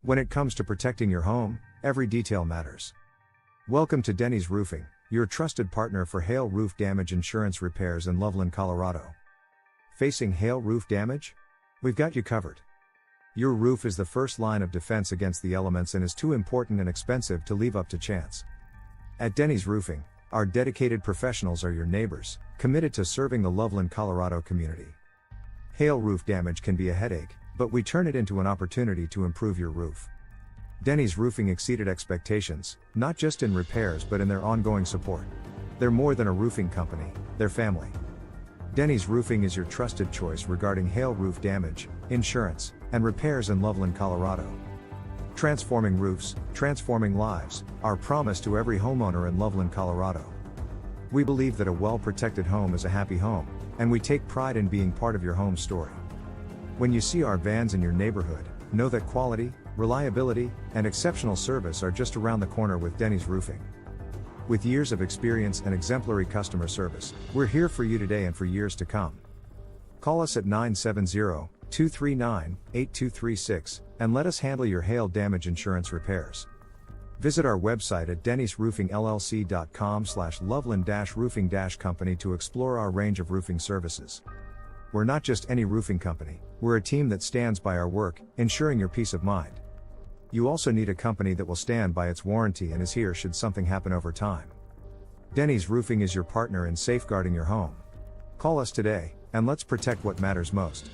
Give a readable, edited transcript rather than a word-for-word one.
When it comes to protecting your home, every detail matters. Welcome to Denny's Roofing, your trusted partner for hail roof damage insurance repairs in Loveland, Colorado. Facing hail roof damage? We've got you covered. Your roof is the first line of defense against the elements and is too important and expensive to leave up to chance. At Denny's Roofing, our dedicated professionals are your neighbors, committed to serving the Loveland, Colorado community. Hail roof damage can be a headache, but we turn it into an opportunity to improve your roof. Denny's Roofing exceeded expectations, not just in repairs but in their ongoing support. They're more than a roofing company, they're family. Denny's Roofing is your trusted choice regarding hail roof damage, insurance, and repairs in Loveland, Colorado. Transforming roofs, transforming lives, our promise to every homeowner in Loveland, Colorado. We believe that a well-protected home is a happy home, and we take pride in being part of your home story. When you see our vans in your neighborhood, know that quality, reliability, and exceptional service are just around the corner with Denny's Roofing. With years of experience and exemplary customer service, we're here for you today and for years to come. Call us at 970-239-8236 and let us handle your hail damage insurance repairs. Visit our website at dennysroofingllc.com/loveland-roofing-company to explore our range of roofing services. We're not just any roofing company, we're a team that stands by our work, ensuring your peace of mind. You also need a company that will stand by its warranty and is here should something happen over time. Denny's Roofing is your partner in safeguarding your home. Call us today, and let's protect what matters most.